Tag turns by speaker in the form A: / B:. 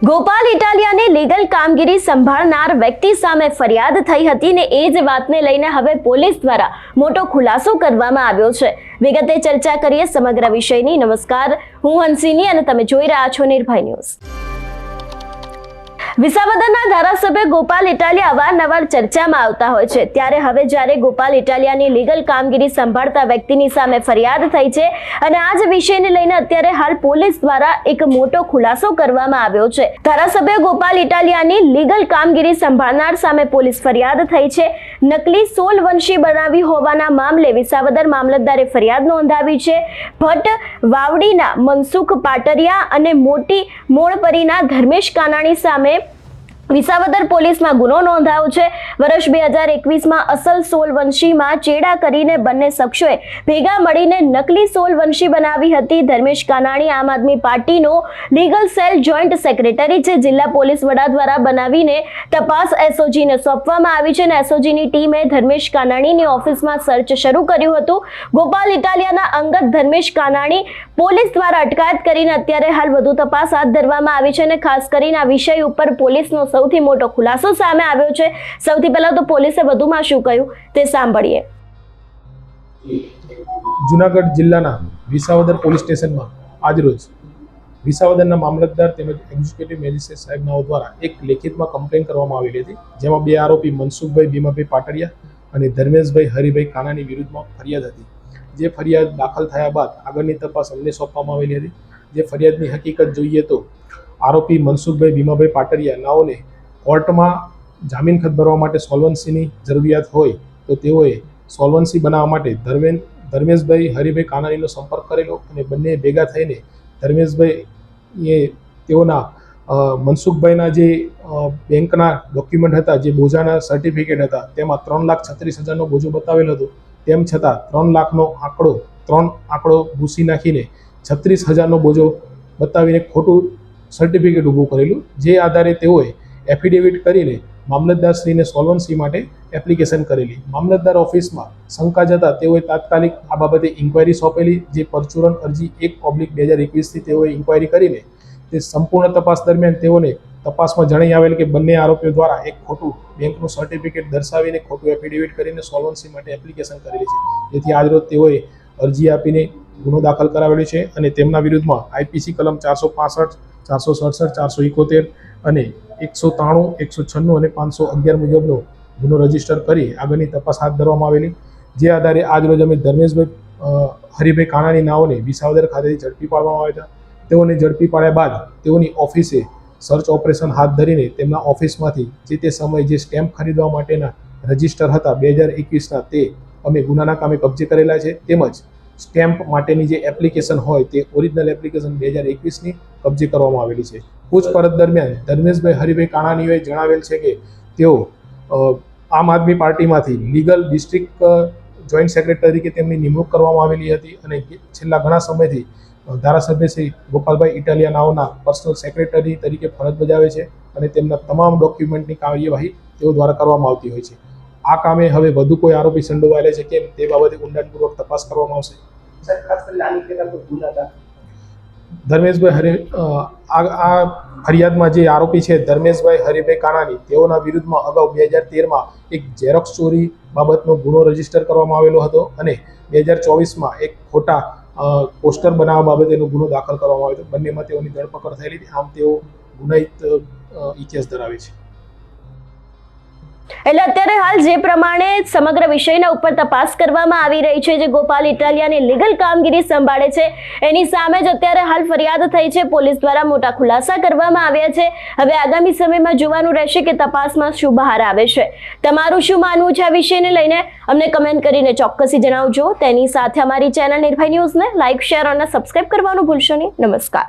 A: Gopal ઇટાલિયાની legal કામગીરી સંભાળનાર વ્યક્તિ સામે ફરિયાદ થઈ હતી ને એ જ વાતને લઈને હવે પોલીસ દ્વારા મોટો ખુલાસો કરવામાં આવ્યો છે। વિગતે ચર્ચા કરીએ સમગ્ર વિષયની। નમસ્કાર, હું હંસિની અને તમે જોઈ રહ્યા છો નિર્ભય ન્યૂઝ। વિસાવદરના ધારાસભ્ય ગોપાલ ઇટાલિયા અવારનવાર ચર્ચામાં આવતા હોય છે, ત્યારે હવે જ્યારે ગોપાલ ઇટાલિયાની લીગલ કામગીરી સંભાળતા વ્યક્તિની સામે ફરિયાદ થઈ છે અને આ જ વિષયને લઈને અત્યારે હાલ પોલીસ દ્વારા એક મોટો ખુલાસો કરવામાં આવ્યો છે। ધારાસભ્ય ગોપાલ ઇટાલિયાની લીગલ કામગીરી સંભાળનાર સામે પોલીસ ફરિયાદ થઈ છે। નકલી સોલવંશી બનાવી હોવાના મામલે વિસાવદર મામલતદારે ફરિયાદ નોંધાવી છે। ભટ્ટ વાવડીના મનસુખ પાટરિયા અને મોટી મોણપરીના ધર્મેશ કાનાણી સામે વિસાવદર પોલીસમાં ગુનો નોંધાયો છે। વર્ષ 2021માં અસલ સોલવંશીમાં ચેડા કરીને બંને શખ્સોએ ભેગા મળીને નકલી સોલવંશી બનાવી હતી। ધર્મેશ કાનાણી આમ આદમી પાર્ટીનો લીગલ સેલ જોઈન્ટ સેક્રેટરી છે। જિલ્લા પોલીસ વડા દ્વારા બનાવીને તપાસ એસઓજીને સોંપવામાં આવી છે અને એસઓજીની ટીમે ધર્મેશ કાનાણીની ઓફિસમાં સર્ચ શરૂ કર્યું હતું। ગોપાલ ઇટાલિયાના અંગત ધર્મેશ કાનાણી પોલીસ દ્વારા અટકાયત કરીને અત્યારે હાલ વધુ તપાસ હાથ ધરવામાં આવી છે અને ખાસ કરીને આ વિષય ઉપર પોલીસનો સૌથી મોટો ખુલાસો સામે આવ્યો છે। સૌથી પહેલા તો પોલીસે વધુમાં શું કહ્યું તે સાંભળીએ।
B: જૂનાગઢ જિલ્લાના વિસાવદર પોલીસ સ્ટેશનમાં આજરોજ વિસાવદરના મામલતદાર તેમજ એક્ઝિક્યુટિવ મેજિસ્ટ્રેટ સાહેબનાઓ દ્વારા એક લેખિતમાં કમ્પ્લેન કરવામાં આવેલી હતી, જેમાં બે આરોપી મનસુખભાઈ ભીમાભાઈ પાટડિયા અને ધર્મેશભાઈ હરિભાઈ કાનાની વિરુદ્ધમાં ફરિયાદ હતી। જે ફરિયાદ દાખલ થયા બાદ આગળની તપાસ અમને સોંપવામાં આવેલી હતી। જે ફરિયાદની હકીકત જોઈએ તો આરોપી મનસુખભાઈ ભીમાભાઈ પાટડિયા નાઓને કોર્ટમાં જામીન ભરવા માટે સોલ્વન્સીની જરૂરિયાત હોય તો તેઓએ સોલ્વન્સી બનાવવા માટે ધર્મેશભાઈ હરિભાઈ કાનાણીનો સંપર્ક કરેલો અને બંને ભેગા થઈને ધર્મેશભાઈએ તેઓના મનસુખભાઈના જે બેંકના ડોક્યુમેન્ટ હતા, જે બોજાના સર્ટિફિકેટ હતા, તેમાં 3,36,000નો બોજો બતાવેલો હતો। તેમ છતાં 3 લાખનો આંકડો ભૂસી નાખીને 36,000નો બોજો બતાવીને ખોટું સર્ટિફિકેટ ઊભું કરેલું। જે આધારે તેઓએ એફિડેવિટ કરીને મામલતદારશ્રીને સોલ્વન્સી માટે એપ્લિકેશન કરેલી। મામલતદાર ઓફિસમાં શંકા જતા તેઓએ તાત્કાલિક આ બાબતે ઇન્ક્વાયરી સોંપેલી। જે પરચુરણ અરજી 1/2021થી તેઓએ ઇન્ક્વાયરી કરીને તે સંપૂર્ણ તપાસ દરમિયાન તેઓને તપાસમાં જણાઈ આવેલ કે બંને આરોપીઓ દ્વારા એક ખોટું બેંકનું સર્ટિફિકેટ દર્શાવીને ખોટું એફિડેવિટ કરીને સોલ્વન્સી માટે એપ્લિકેશન કરેલી છે। જેથી આજરોજ તેઓએ અરજી આપીને ગુનો દાખલ કરાવેલો છે અને તેમના વિરુદ્ધમાં આઈપીસી કલમ 465, 467, 471 અને 193, 196 અને 511 મુજબનો ગુનો રજીસ્ટર કરી આગળની તપાસ હાથ ધરવામાં આવેલી। જે આધારે આજરોજ અમે ધર્મેશભાઈ હરિભાઈ કાનાણી નાઓને વિસાવદર ખાતેથી ઝડપી પાડવામાં આવ્યા હતા। તેઓને ઝડપી પાડ્યા બાદ તેઓની ઓફિસે સર્ચ ઓપરેશન હાથ ધરીને તેમના ઓફિસમાંથી જે તે સમયે જે સ્ટેમ્પ ખરીદવા માટેના રજીસ્ટર હતા 2021ના તે અમે ગુનાના કામે કબજે કરેલા છે। તેમજ સ્ટેમ્પ માટેની જે એપ્લિકેશન હોય તે ઓરિજિનલ એપ્લિકેશન 2021ની કબજે કરવામાં આવેલી છે। પૂછપરછ દરમિયાન ધર્મેશભાઈ હરિભાઈ કાનાણીઓએ જણાવેલ છે કે તેઓ આમ આદમી પાર્ટીમાંથી લીગલ ડિસ્ટ્રિક્ટ જોઈન્ટ સેક્રેટરી તરીકે તેમની નિમણૂક કરવામાં આવેલી હતી અને છેલ્લા ઘણા સમયથી ધારાસભ્ય શ્રી ગોપાલભાઈ ઇટાલિયા નાઓના પર્સનલ સેક્રેટરી તરીકે ફરજ બજાવે છે અને તેમના તમામ ડોક્યુમેન્ટની કાર્યવાહી તેઓ દ્વારા કરવામાં આવતી હોય છે। આ કામે હવે વધુ કોઈ આરોપી સંડોવાયેલા છે કેમ તે બાબતે ઊંડાણપૂર્વક તપાસ કરવામાં આવશે। ધર્મેશભાઈ આ ફરિયાદમાં જે આરોપી છે ધર્મેશભાઈ હરિભાઈ કાનાણી, તેઓના વિરુદ્ધમાં અગાઉ 2013માં એક ઝેરોક્સ ચોરી બાબતનો ગુનો રજીસ્ટર કરવામાં આવેલો હતો અને 2024માં એક ખોટા પોસ્ટર બનાવવા બાબતેનો ગુનો દાખલ કરવામાં આવ્યો હતો। બંનેમાં તેઓની ધરપકડ થયેલી હતી। આમ તેઓ ગુનાહિત ઇતિહાસ ધરાવે છે।
A: એટલે અત્યારે હાલ જે પ્રમાણે સમગ્ર વિષયના ઉપર તપાસ કરવામાં આવી રહી છે, જે ગોપાલ ઇટાલિયાની લીગલ કામગીરી સંભાળે છે એની સામે જ અત્યારે હાલ ફરિયાદ થઈ છે। પોલીસ દ્વારા મોટા ખુલાસા કરવામાં આવ્યા છે। હવે આગામી સમયમાં જોવાનું રહેશે કે તપાસમાં શું બહાર આવે છે। તમારું શું માનવું છે આ વિષયને લઈને અમને કમેન્ટ કરીને ચોક્કસથી જણાવજો। તેની સાથે અમારી ચેનલ નિર્ભય ન્યૂઝને લાઇક, શેર અને સબસ્ક્રાઇબ કરવાનું ભૂલશો નહીં। નમસ્કાર।